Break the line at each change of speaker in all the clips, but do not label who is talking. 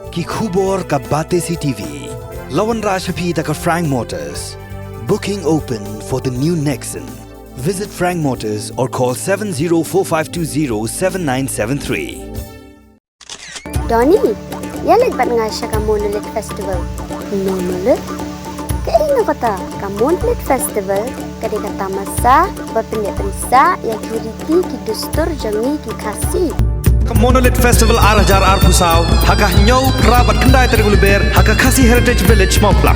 ki khubor ka bate CTV. Lawan Rajhapi taka Frank Motors. Booking open for the new Nexon. Visit Frank Motors or call 7045207973.
Donnie, yalag ba't nga siya ka Monolith Festival? Monolith? Kaino ko ta, ka Monolith Festival, kadi katama sa, bapinyatansa, yakiriti ki dustur jangi ki kasi.
Ka Monolith Festival Arajar Arpusaw, haka nyaw rabat kendai terguluber, haka Khasi Heritage Village Mopla.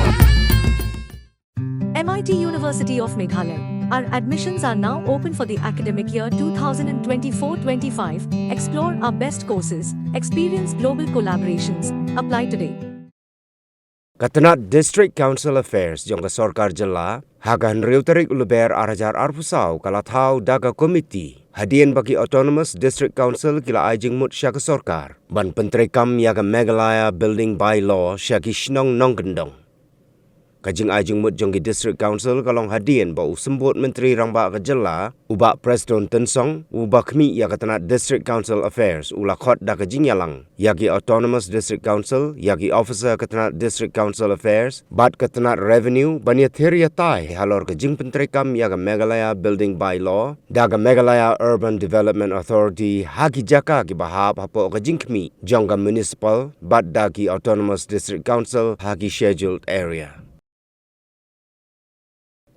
MIT University of Meghalaya. Our admissions are now open for the academic year 2024-25. Explore our best courses, experience global collaborations. Apply today.
Katanat District Council Affairs jong ka Sorkar Jala, hagan Reuterik Uluber Arajar Arpusaw kalathaw daga committee. Hadian bagi Autonomous District Council kila ajing mut siya ka Sorkar. Ban pentrekam yaga Meghalaya Building Bylaw siya ki Shnong Nonggendong. Kajing ajing mut jong ki District Council kalong hadian ba usembut Menteri Rangba ka Jala, ubak Preston Tensong, ubak kmi ya katanat District Council Affairs ula khot da kajing yalang. Yagi Autonomous District Council, yagi Officer katanat District Council Affairs, bat katanat Revenue, banya theria tai halor kajing pentrekam yaga Meghalaya Building Bylaw, daga Meghalaya Urban Development Authority hagi jaka ki bahap hapo kajing kmi, jong ka Municipal, bat dagi Autonomous District Council hagi Scheduled Area.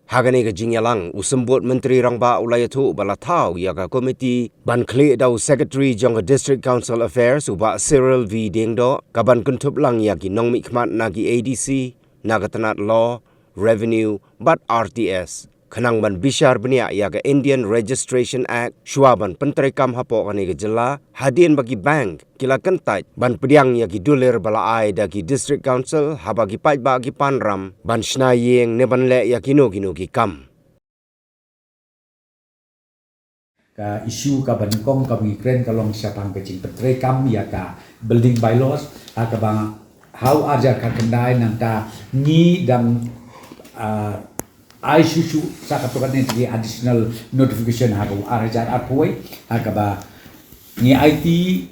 Hagani ka jingyalang usembut Menteri Rangba ulayatu balathaw yaga komiti ban kli daw Secretary jong District Council Affairs uba Cyril V Dingdo kaban kuntup lang yagi nongmi khmat nagi ADC nagatanat Law Revenue bat RTS kanang ban bishar benia yaga Indian Registration Act shuaban pentrekam hapo kani gejela hadian bagi bank kila kentaj ban pediang yagi dulir balaai dagi District Council habagi paj bagi panram ban snayeng ne ban le yakino kino ki kam
ka isu ka bankong ka migran kalong siapang kecing pentrekam ya ka building bylaws ka bang how aja ka kendai nang ta ni dan ai susu sakatukan ni additional notification hago arajar apoi agaba ni IT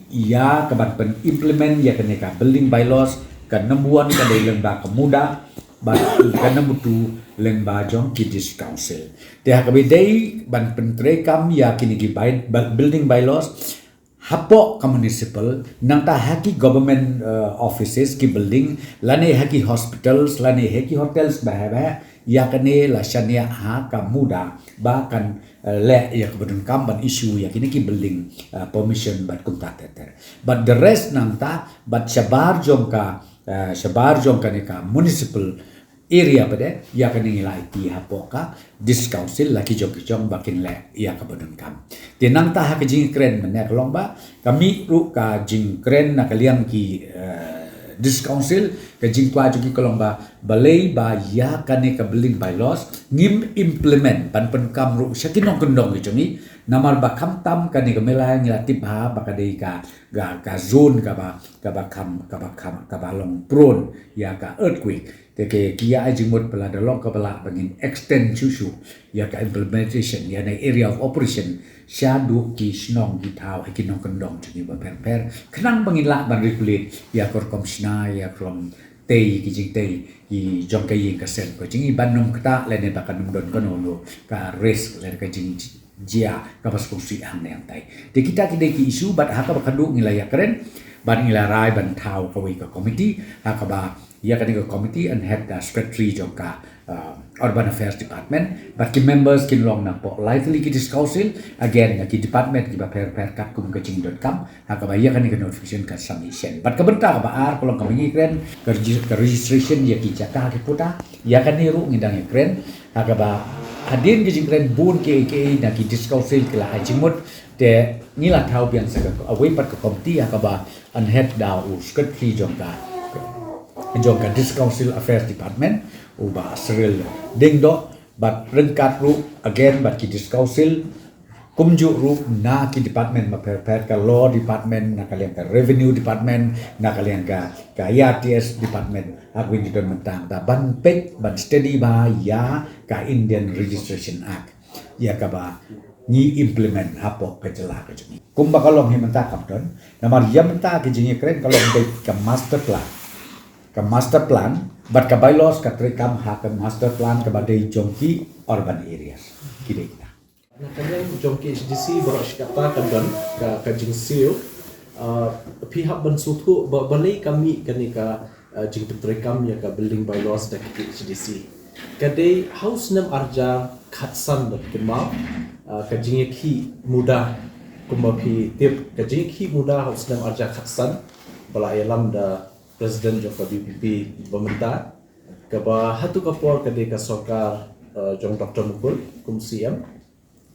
ya kaban pen implement ya keneka building bylaws kan numbuan ka dai lemba kemuda ba kan numbutu lemba jong kidis council te hakabe dai ban pentrekam ya kini gi building bylaws hapo ka municipal nang ta haki government offices ki building lane haki hospitals lane haki hotels bahaba ya kene la shania ha ka muda bahkan le ya kemudian kamban isu ya kini ki building permission but kuntater but the rest nang ta but shabar jong ka ne ka municipal area pada ya kene la IT hapo ka dis council laki jong bakin le ya kemudian kam tenang ta ha ka jing kren mena kolong ba kami ru ka jing kren na kalian ki dis council ka jingkwa jugi kolomba balai ba ya kane ka building bylaws ngim implement pan kam ru syakinong kendong ni namar ba kam tam kane ka melai ngilatip ha ba kadai ka zone ka ba long prone ya ka earthquake te ke kia ajimut pela dalong ka bala bangin extend susu ya ka implementation ya na area of operation syadu ki snong ki tau kinong kendong juni ba per kenang bangin la ban regulate ya kor komsna ya from tei ki jing tei ki jong kai ka sen ko jingi banum kata le ne bakan don kono lo ka risk le ka jing jia ka pas fungsi ang ne tai de kita ki de ki isu bat ha ka bakadu ngilaya keren ban ngilarai ban tau ka wi ka committee ha ka ba ya kan ka committee and head the secretary jong ka urban affairs department but ki members kin long na po likely ki dis council again ki department ki ba per kat kum kaching.com ha ka ba ya kan ka notification ka submission but ka benta ka ba ar kolong ka ngi kren ka registration ya ki jaka ki puta ya kan ni ru ngidang kren ha ka ba hadin ki jing kren bun ke na ki dis council ki la jingmut te ngila thau bian sa ka away pat ka committee ha ka ba and head da secretary jong ka jongka dis council affairs department uba Cyril Dingdo but rengkat ru again but ki dis council kumju ru na ki department ma per ka law department na kalian ka revenue department na kalian ka IRTS department aku ini don mentang ta ban pek ban steady ba ya ka Indian Registration Act ya ka ba ni implement hapo ke jelah ke jengi kum bakalong hi menta kam don namar ya menta ke jengi kren kalong be ke master plan bat ka bylaws ka trekam ha ke master plan ke badai jongki urban areas kira kita
Kanyang jongki HDC berak kata kadon ka jingsio pihak bensutu balai kami kenika jing pentrekam ya ka building bylaws dak HDC kadai house nam arja khatsan dak kemau ka jingki mudah kumapi tip ka jingki mudah house nam arja khatsan bala alam da presiden Joko BPP pemerintah ka ba hatu kapor kadai ka sarkar jong Dr. Mukul kum CM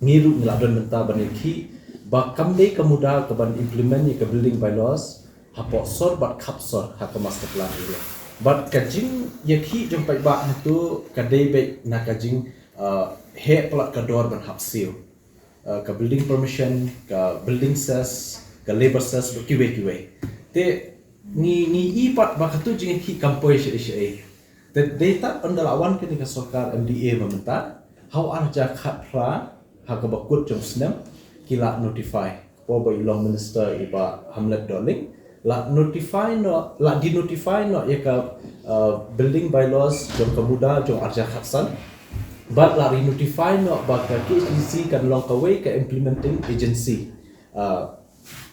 ngiru ngeladon menta baniki ba kamdei kemudah ke ban implement ke building bylaws hapo sor bat kapsor ha ke master plan area bat kajing yaki jompai ba itu kadai be na kajing he pelak kador ban hapsil ke building permission ke building cess ke labor cess kiwe te ni ipat ba katu jing ki kampoi she te data ondalawan ke ni sarkar MDA mementa how arja khatra hak bakut jom senam kila notify po ba ilong minister iba Hamlet Darling la notify no la di notify no ya ka building bylaws jom kemuda jom arja khatsan but la re notify no ba ka KHDC kan long away ka implementing agency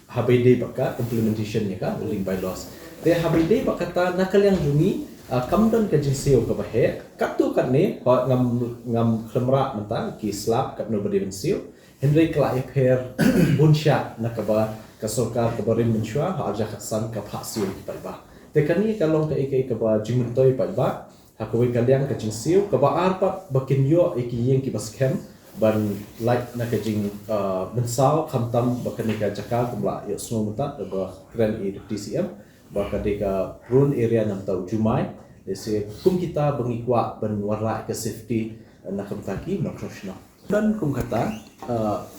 habide baka implementation ya ka building bylaws te habide bakata nakal yang jungi kamdon ka jinsio ka bahe katu kat ne ngam klemra menta ki slap kat no badi jinsio Henry kla ipher bunsha nakaba ka sarkar ka barim menshua ha aja khatsan ka phasio ki ba te kani kalong ka ek ba jimutoi ba hakwe kalyang ka jinsio ka ba arpa bakin yo iki yeng ki baskem ban like naka jing mensau khamtam bakani ka jaka kumla yo semua menta ba kren e DCM baka deka run area nam tau jumai dese kum kita bengikwa ban warra ke safety nakam taki professional dan kum kata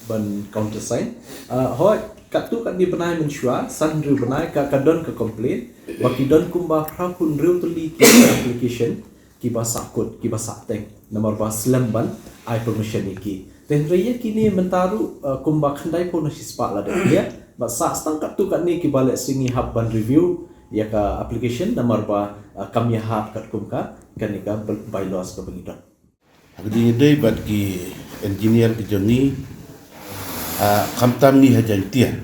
ban counter sign hoi katu kan di benai mensua sandru benai ka kadon ke complain baki don kum ba prakun real tuli ki application ki ba sakut ki ba sateng nomor ba slamban I permission iki dan raya kini mentaru kum ba khandai pun sispa la dia ba sa stang kat tu kat ni ki balik singi hub ban review ya ka application namar ba kami hub kat kum ka kanika bylaws ka begitu
agdi dei bat ki engineer ki joni kamtam ni hajan tia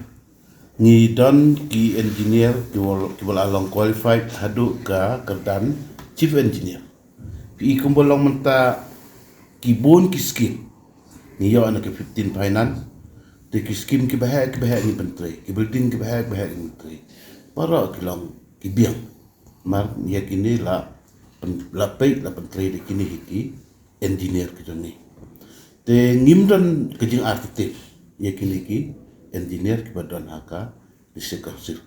ni don ki engineer ki wal along qualified hadu ka kerdan chief engineer pi kumbolong menta ki bon ki skill ni yo anak 15 finance te ki skim ki bahag ni pentri ki building ki bahag ni menteri para ki long ki biang mar ya kini la pei la pentri de kini hiki engineer ki joni te ngimdan ke jing arkitek ya kini ki engineer ki badan haka di sekolah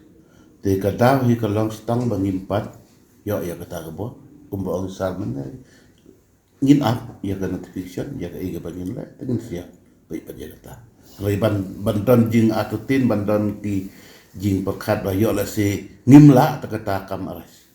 te kadaw hi ka long stang bangimpat yo ya kata gabo kumba ang salman ngin up ya ka notification ya ka iga bangin la tengin siya bai pajagata rồi ban jing atutin ban don ki jing pekat ba yo la se ngim la ta kata kam aras